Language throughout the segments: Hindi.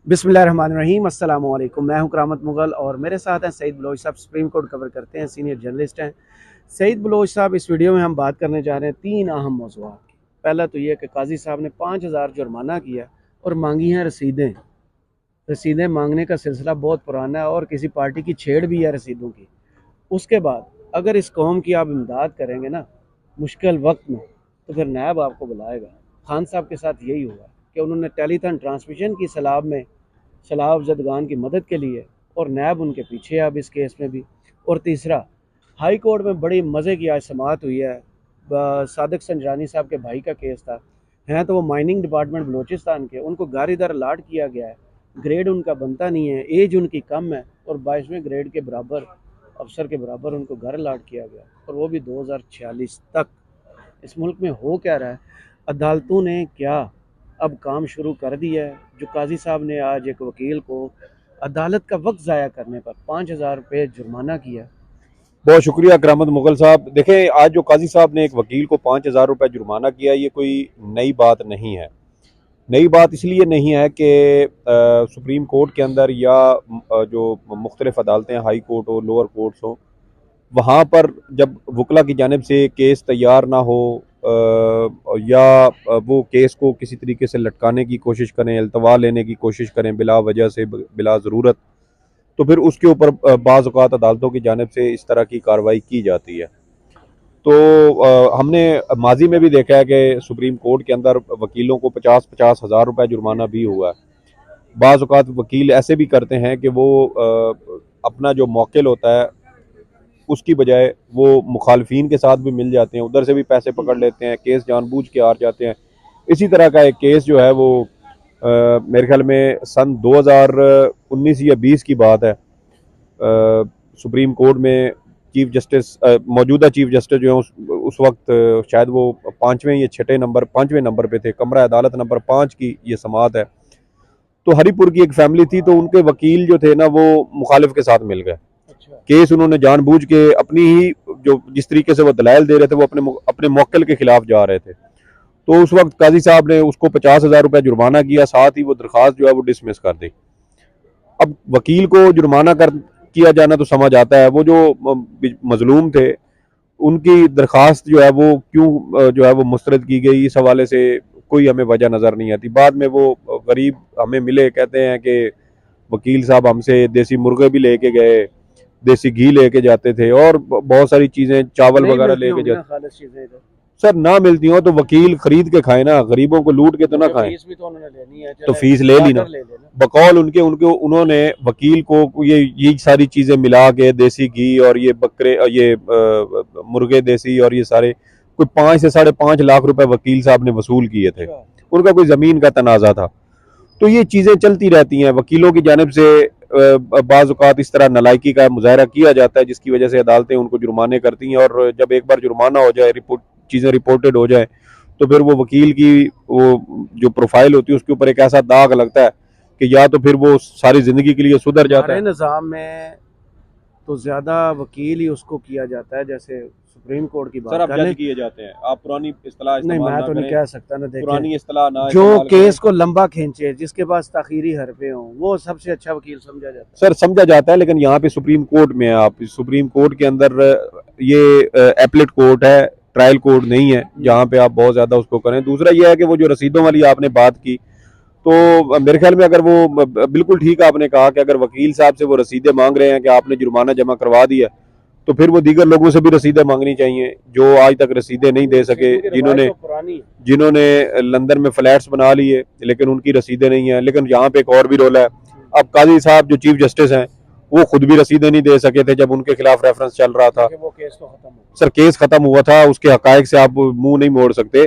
बिस्मिल्लाहिर्रहमानिर्रहीम अस्सलाम वालेकुम। मैं हूं करामत मुगल और मेरे साथ हैं सईद बलोच साहब। सुप्रीम कोर्ट कवर करते हैं, सीनियर जर्नलिस्ट हैं। सईद बलोच साहब, इस वीडियो में हम बात करने जा रहे हैं 3 अहम मौज़ूआत की। पहला तो ये कि काजी साहब ने 5,000 जुर्माना किया और मांगी हैं रसीदें। रसीदें मांगने का सिलसिला बहुत पुराना है और किसी पार्टी की छेड़ भी है रसीदों की। उसके बाद अगर इस कौम की आप इमदाद करेंगे ना मुश्किल वक्त में, तो फिर नायब आपको बुलाएगा। खान साहब के साथ यही हुआ कि उन्होंने टेलीथन ट्रांसमिशन की सलाब में सलाब जदगान की मदद के लिए, और नैब उनके पीछे है अब इस केस में भी। और तीसरा, हाई कोर्ट में बड़ी मज़े की आज समाअत हुई है। सादिक संजरानी साहब के भाई का केस था। हैं तो वो माइनिंग डिपार्टमेंट बलूचिस्तान के, उनको घर इधर अलाट किया गया है। ग्रेड उनका बनता नहीं है, एज उनकी कम है और 22वें ग्रेड के बराबर अफसर के बराबर उनको घर अलाट किया गया, और वो भी 2046 तक। इस मुल्क में हो क्या रहा है? अदालतों ने क्या अब काम शुरू कर दिया है? जो काजी साहब ने आज एक वकील को अदालत का वक्त ज़ाया करने पर 5,000 रुपये जुर्माना किया। बहुत शुक्रिया करामत मुगल साहब। देखें, आज जो काजी साहब ने एक वकील को 5,000 रुपये जुर्माना किया, ये कोई नई बात नहीं है। नई बात इसलिए नहीं है कि सुप्रीम कोर्ट के अंदर या जो मुख्तलिफ अदालतें, हाई कोर्ट हो, लोअर कोर्ट्स हो, वहाँ पर जब वकला की जानिब से केस तैयार ना हो या वो केस को किसी तरीके से लटकाने की कोशिश करें, अल्तवा लेने की कोशिश करें बिला वजह से, बिला ज़रूरत, तो फिर उसके ऊपर बाज़ औक़ात अदालतों की जानिब से इस तरह की कार्रवाई की जाती है। तो हमने माजी में भी देखा है कि सुप्रीम कोर्ट के अंदर वकीलों को 50-50 हज़ार रुपये जुर्माना भी हुआ है। बाज़ औक़ात वकील ऐसे भी करते हैं कि वो अपना जो मौकिल होता है उसकी बजाय वो मुखालफिन के साथ भी मिल जाते हैं, उधर से भी पैसे पकड़ लेते हैं, केस जानबूझ के हार जाते हैं। इसी तरह का एक केस जो है वो मेरे ख्याल में सन 2019 या 20 की बात है। सुप्रीम कोर्ट में चीफ जस्टिस, मौजूदा चीफ जस्टिस जो है उस वक्त शायद वो 5वें नंबर पे थे। कमरा अदालत नंबर 5 की ये समाअत है। तो हरीपुर की एक फैमिली थी, तो उनके वकील जो थे ना वो मुखालिफ के साथ मिल गए। केस उन्होंने जानबूझ के अपनी ही जो जिस तरीके से वो दलाइल दे रहे थे वो अपने मौकिल के खिलाफ जा रहे थे। तो उस वक्त काजी साहब ने उसको 50,000 रुपये जुर्माना किया, साथ ही वो दरख्वास्त जो है वो डिसमिस कर दी। अब वकील को जुर्माना किया जाना तो समझ आता है, वो जो मजलूम थे उनकी दरख्वास्त जो है वो क्यों जो है वो मुस्तरद की गई, इस हवाले से कोई हमें वजह नज़र नहीं आती। बाद में वो गरीब हमें मिले, कहते हैं कि वकील साहब हमसे देसी मुर्गे भी लेके गए, देसी घी लेके जाते थे और बहुत सारी चीज़ें, चावल वगैरह लेके जाते। सर, ना मिलती हो तो वकील खरीद के खाए ना, गरीबों को लूट के तो ना खाएं। फीस भी तो उन्होंने लेनी है, तो फीस ले ली ना, बकौल उनके उनके उन्होंने वकील को ये सारी चीज़ें मिला के, देसी घी और ये बकरे, ये मुर्गे देसी और ये सारे, कोई 5 से 5.5 लाख रुपए वकील साहब ने वसूल किए थे। उनका कोई ज़मीन का तनाज़ा था। तो ये चीज़ें चलती रहती हैं। वकीलों की जानिब से बाज़ औक़ात इस तरह नालायकी का मुज़ाहरा किया जाता है, जिसकी वजह से अदालतें उनको जुर्माने करती हैं, और जब एक बार जुर्माना हो जाए, चीज़ें रिपोर्टेड हो जाए, तो फिर वो वकील की वो जो प्रोफाइल होती है उसके ऊपर एक ऐसा दाग लगता है कि या तो फिर वो सारी ज़िंदगी के लिए सुधर जाता है। निज़ाम में तो ज़्यादा वकील ही उसको किया जाता है, जैसे सुप्रीम कोर्ट की बात जज किए जाते हैं। आप पुरानी इस्तेलाह नहीं, मैं तो नहीं कह सकता ना। पुरानी इस्तेलाह ना, जो केस को लंबा खींचे, जिसके पास ताखीरी हरफे हों, वो सबसे अच्छा वकील समझा जाता है। सर, समझा जाता है, लेकिन यहाँ पे सुप्रीम कोर्ट में है, आप सुप्रीम कोर्ट के अंदर ये एपलेट कोर्ट है, ट्रायल कोर्ट नहीं है जहाँ पे आप बहुत ज़्यादा उसको करें। दूसरा ये है कि वो जो रसीदों वाली आपने बात की, तो मेरे ख्याल में अगर वो बिल्कुल ठीक आपने कहा कि अगर वकील साहब से वो रसीदें मांग रहे हैं कि आपने जुर्माना जमा करवा दिया, तो फिर वो दीगर लोगों से भी रसीदें मांगनी चाहिए जो आज तक रसीदें नहीं दे सके, जिन्होंने लंदन में फ्लैट्स बना लिए लेकिन उनकी रसीदें नहीं है। लेकिन यहाँ पे एक और भी रोल है। अब काजी साहब जो चीफ जस्टिस हैं वो खुद भी रसीदें नहीं दे सके थे जब उनके खिलाफ रेफरेंस चल रहा था। वो केस तो खत्म हुआ। सर, केस खत्म हुआ था, उसके हकायक से आप मुंह नहीं मोड़ सकते,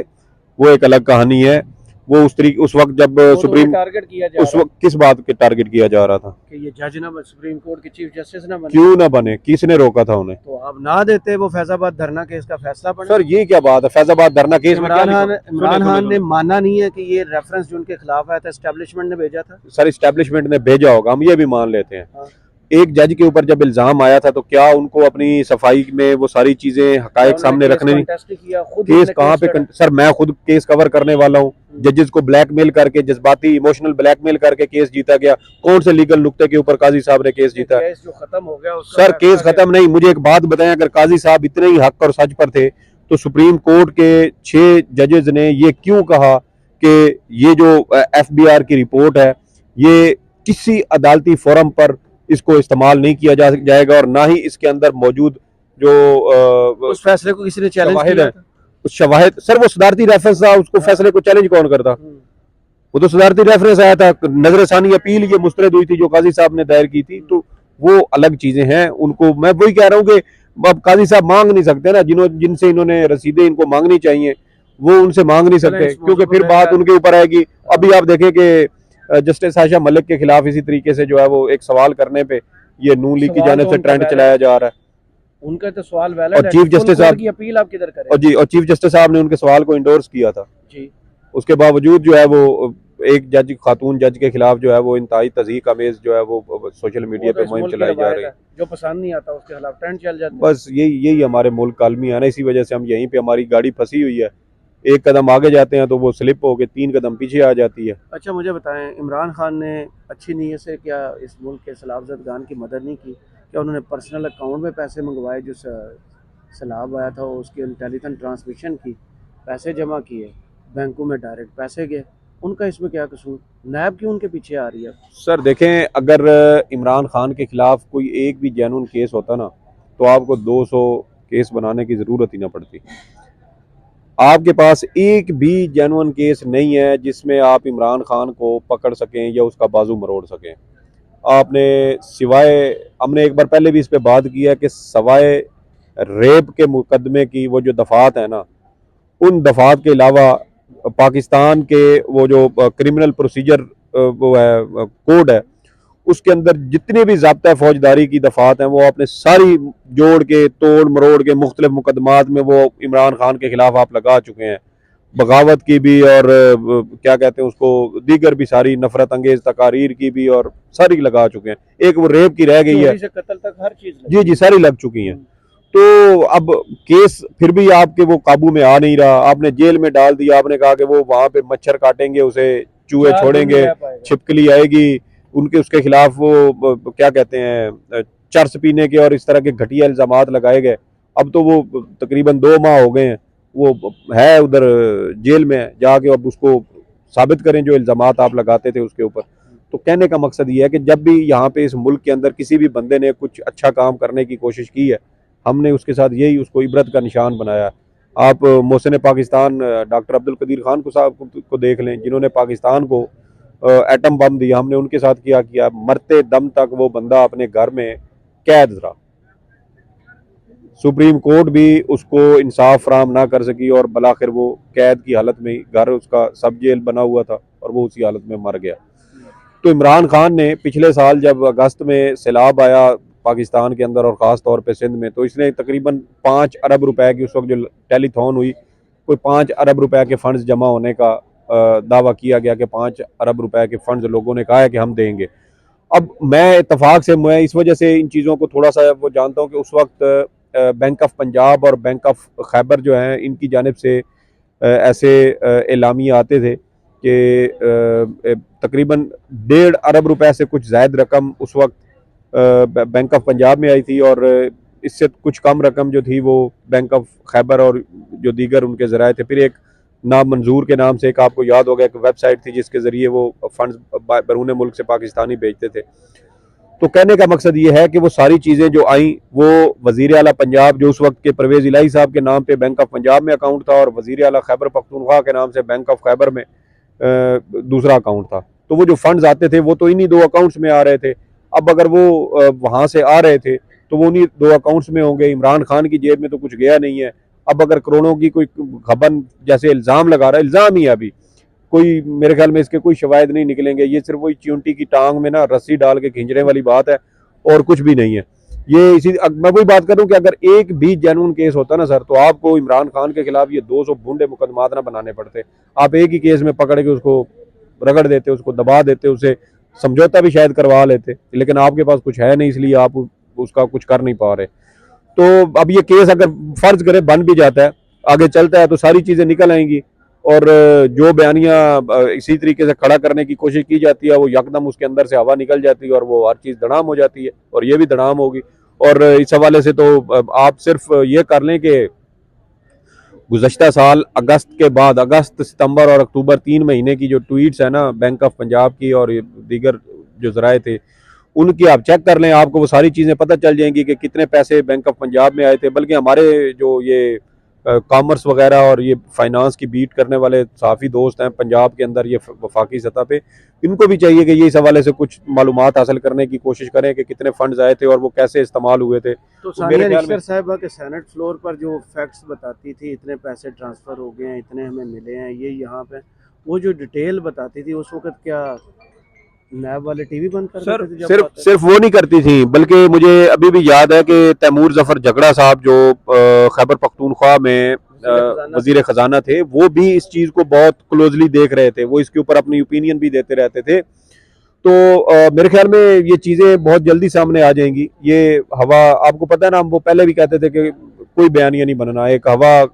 वो एक अलग कहानी है। वो उस वक्त जब सुप्रीम टारगेट किया जा उस वक्त किस बात के टारगेट किया जा रहा था कि ये जज ना बने, सुप्रीम कोर्ट के चीफ जस्टिस ना बने। क्यों ना बने? किसने रोका था उन्हें? तो आप ना देते, वो फैजाबाद धरना केस का फैसला बने। सर, ये क्या बात है? फैजाबाद धरना केस में इमरान खान ने माना नहीं है कि ये रेफरेंस जो उनके खिलाफ आया था एस्टेब्लिशमेंट ने भेजा था। सर, एस्टेब्लिशमेंट ने भेजा होगा, हम ये भी मान लेते हैं। एक जज के ऊपर जब इल्जाम आया था तो क्या उनको अपनी सफाई में वो सारी चीजें हकायक सामने रखने नहीं? केस कहाँ पे सर, मैं खुद केस कवर करने वाला हूँ। जजेस को ब्लैकमेल करके, जज्बाती इमोशनल ब्लैकमेल करके केस जीता गया। कौन से लीगल नुक्ते के ऊपर काजी साहब ने केस जीता? केस जो खत्म हो गया उसका सर केस खत्म नहीं। मुझे एक बात बताएं, अगर काजी साहब इतने ही हक और सच पर थे तो सुप्रीम कोर्ट के 6 जजेस ने ये क्यों कहा कि ये जो एफबीआर की रिपोर्ट है ये किसी अदालती फोरम पर इसको इस्तेमाल नहीं किया जाएगा और ना ही इसके अंदर मौजूद जो उस फैसले को किसी ने चैलेंज किया था? उस शवाहिद, सर वो सदारती रेफरेंस था, उसको फैसले को चैलेंज कौन करता? वो तो सदारती रेफरेंस आया था, नजरसानी अपील ये मुस्तरद हुई थी जो काजी साहब ने दायर की थी, तो वो अलग चीजें हैं। उनको मैं वही कह रहा हूँ कि अब काजी साहब मांग नहीं सकते ना, जिनसे इन्होंने रसीदें इनको मांगनी चाहिए वो उनसे मांग नहीं सकते, क्योंकि फिर बात उनके ऊपर आएगी। अभी आप देखें कि जस्टिस आयशा मलिक के खिलाफ इसी तरीके से जो है वो एक सवाल करने पे ये नून लीग की जानिब से ट्रेंड चलाया जा रहा है। उनका तो सवाल वैलिड है, और चीफ जस्टिस साहब की अपील आप किधर करें? और चीफ जस्टिस साहब ने उनके सवाल को इंडोर्स किया था जी। उसके बावजूद जो है वो एक जज, खातून जज के खिलाफ जो है वो इंतहाई तज़ीक अमेज जो है वो सोशल मीडिया पे मुहिम चलाई जा रही है। जो पसंद नहीं आता उसके खिलाफ ट्रेंड चल जाता है। बस यही हमारे मुल्क का आलमी है ना, इसी वजह से हम यहीं पे हमारी गाड़ी फंसी हुई है। एक कदम आगे जाते हैं तो वो स्लिप होके 3 कदम पीछे आ जाती है। अच्छा मुझे बताएं, इमरान खान ने अच्छी नीयत से क्या इस मुल्क के सैलाब-ज़दगान की मदद नहीं की? क्या उन्होंने पर्सनल अकाउंट में पैसे मंगवाए, जो सैलाब आया था उसके टेलीथन ट्रांसमिशन की पैसे जमा किए, बैंकों में डायरेक्ट पैसे गए, उनका इसमें क्या कसूर? नैब क्यों उनके पीछे आ रही है? सर देखें, अगर इमरान खान के खिलाफ कोई एक भी जेन्युइन केस होता ना तो आपको 200 केस बनाने की ज़रूरत ही ना पड़ती। आपके पास एक भी जेन्युइन केस नहीं है जिसमें आप इमरान खान को पकड़ सकें या उसका बाजू मरोड़ सकें। आपने सिवाय, हमने एक बार पहले भी इस पे बात की है कि सवाए रेप के मुकदमे की वो जो दफात है ना, उन दफात के अलावा पाकिस्तान के वो जो क्रिमिनल प्रोसीजर वो है कोड है, उसके अंदर जितने भी ज़ाब्ता फौजदारी की दफात हैं वो आपने सारी जोड़ के तोड़ मरोड़ के मुख्तलिफ मुकदमात में वो इमरान खान के खिलाफ आप लगा चुके हैं। बगावत की भी और क्या कहते हैं उसको, दीगर भी सारी नफरत अंगेज तकारीर की भी और सारी लगा चुके हैं। एक वो रेप की रह गई है, कत्ल तक हर चीज जी सारी लग चुकी हैं। तो अब केस फिर भी आपके वो काबू में आ नहीं रहा। आपने जेल में डाल दिया, आपने कहा कि वो वहां पे मच्छर काटेंगे, उसे चूहे छोड़ेंगे, छिपकली आएगी, उनके उसके खिलाफ वो क्या कहते हैं चर्स पीने के और इस तरह के घटिया इल्जामात लगाए गए। अब तो वो तकरीबन 2 माह हो गए हैं, वो है उधर जेल में, जाके अब उसको साबित करें जो इल्जामात आप लगाते थे उसके ऊपर। तो कहने का मकसद ये है कि जब भी यहाँ पे इस मुल्क के अंदर किसी भी बंदे ने कुछ अच्छा काम करने की कोशिश की है, हमने उसके साथ यही उसको इबरत का निशान बनाया। आप मोहसिन पाकिस्तान डॉक्टर अब्दुल कदीर खान को साहब को देख लें, जिन्होंने पाकिस्तान को एटम बम दिया, हमने उनके साथ क्या किया। मरते दम तक वो बंदा अपने घर में कैद रहा, सुप्रीम कोर्ट भी उसको इंसाफ फराम ना कर सकी और बलाखिर वो कैद की हालत में, घर उसका सब जेल बना हुआ था और वो उसी हालत में मर गया। तो इमरान खान ने पिछले साल जब अगस्त में सैलाब आया पाकिस्तान के अंदर और ख़ास तौर पे सिंध में, तो इसने तकरीबन 5 अरब रुपए की, उस वक्त जो टेलीथॉन हुई, कोई 5 अरब रुपए के फंड्स जमा होने का दावा किया गया कि 5 अरब रुपए के फंड्स लोगों ने कहा है कि हम देंगे। अब मैं इत्तेफाक से, मैं इस वजह से इन चीज़ों को थोड़ा सा वो जानता हूँ कि उस वक्त बैंक ऑफ पंजाब और बैंक ऑफ खैबर जो हैं, इनकी जानिब से ऐसे एलामिया आते थे कि तकरीबन 1.5 अरब रुपए से कुछ ज़ायद रकम उस वक्त बैंक ऑफ पंजाब में आई थी और इससे कुछ कम रकम जो थी वो बैंक ऑफ खैबर और जो दीगर उनके ज़राए थे। फिर एक नामंजूर के नाम से एक, आपको याद होगा, एक वेबसाइट थी जिसके ज़रिए वो फंड्स बैरून मुल्क से पाकिस्तानी भेजते थे। तो कहने का मकसद ये है कि वो सारी चीज़ें जो आई, वो वज़ीर आला पंजाब जो उस वक्त के परवेज़ इलाही साहब के नाम पे बैंक ऑफ पंजाब में अकाउंट था और वज़ीर आला खैबर पख्तूनख्वा के नाम से बैंक ऑफ खैबर में दूसरा अकाउंट था। तो वो जो फंड्स आते थे वो तो इन्हीं 2 अकाउंट्स में आ रहे थे। अब अगर वो वहाँ से आ रहे थे तो वो उन्हीं 2 अकाउंट्स में होंगे, इमरान खान की जेब में तो कुछ गया नहीं है। अब अगर करोड़ों की कोई खबन जैसे इल्ज़ाम लगा रहा है, इल्ज़ाम ही अभी कोई, मेरे ख्याल में इसके कोई शवायद नहीं निकलेंगे। ये सिर्फ वही च्यूंटी की टांग में ना रस्सी डाल के खींचने वाली बात है और कुछ भी नहीं है। ये इसी, मैं वही बात करूं कि अगर एक भी जेन्युइन केस होता ना सर, तो आपको इमरान खान के खिलाफ ये 200 बूंदे मुकदमात ना बनाने पड़ते। आप एक ही केस में पकड़ के उसको रगड़ देते, उसको दबा देते, उसे समझौता भी शायद करवा लेते, लेकिन आपके पास कुछ है नहीं, इसलिए आप उसका कुछ कर नहीं पा रहे। तो अब ये केस अगर फर्ज करे बन भी जाता है, आगे चलता है, तो सारी चीज़ें निकल आएंगी, और जो बयानियाँ इसी तरीके से खड़ा करने की कोशिश की जाती है, वो यकदम उसके अंदर से हवा निकल जाती है और वो हर चीज़ धड़ाम हो जाती है, और ये भी धड़ाम होगी। और इस हवाले से तो आप सिर्फ ये कर लें कि गुज़श्ता साल अगस्त के बाद, अगस्त, सितंबर और अक्टूबर 3 महीने की जो ट्वीट्स है ना बैंक ऑफ पंजाब की और दीगर जो ज़राए थे उनकी, आप चेक कर लें, आपको वो सारी चीज़ें पता चल जाएंगी कि कितने पैसे बैंक ऑफ पंजाब में आए थे। बल्कि हमारे जो ये कॉमर्स वगैरह और ये फाइनेंस की बीट करने वाले साफ़ी दोस्त हैं पंजाब के अंदर, ये वफाकी सतह पे, इनको भी चाहिए कि ये इस हवाले से कुछ मालूमात हासिल करने की कोशिश करें कि कितने फंड्स आए थे और वो कैसे इस्तेमाल हुए थे। तो तो मेरे सानिया ख्याल में निश्तर साहिबा के सेनेट फ्लोर पर जो फैक्ट्स बताती थी, इतने पैसे ट्रांसफ़र हो गए हैं, इतने हमें मिले हैं, ये यहाँ पे, वो जो डिटेल बताती थी उस वक्त, क्या नैब वाले टीवी बंद कर सर देते थे जब सिर्फ आते थे? सिर्फ वो नहीं करती थी, बल्कि मुझे अभी भी याद है कि तैमूर जफर झगड़ा साहब जो खैबर पख्तूनख्वा में वजीर खजाना थे, वो भी इस चीज़ को बहुत क्लोजली देख रहे थे, वो इसके ऊपर अपनी ओपिनियन भी देते रहते थे। तो मेरे ख्याल में ये चीज़ें बहुत जल्दी सामने आ जाएंगी। ये हवा, आपको पता है ना, हम वो पहले भी कहते थे कि कोई बयानिया नहीं बनना, एक हवा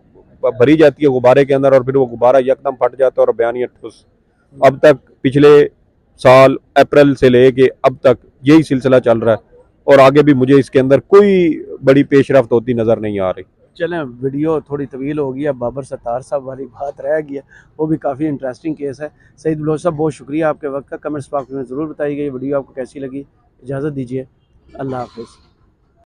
भरी जाती है गुब्बारे के अंदर और फिर वो गुब्बारा यकदम फट जाता है और बयानिया ठुस। अब तक पिछले साल अप्रैल से लेके अब तक यही सिलसिला चल रहा है, और आगे भी मुझे इसके अंदर कोई बड़ी पेशरफ्त होती नज़र नहीं आ रही। चलें, वीडियो थोड़ी तवील होगी, अब बाबर सत्तार साहब वाली बात रह गई है, वो भी काफ़ी इंटरेस्टिंग केस है। सईद बलोच साहब, बहुत शुक्रिया आपके वक्त का। कमेंट्स बॉक्स में ज़रूर बताइएगा ये वीडियो आपको कैसी लगी। इजाज़त दीजिए, अल्लाह हाफ़िज़।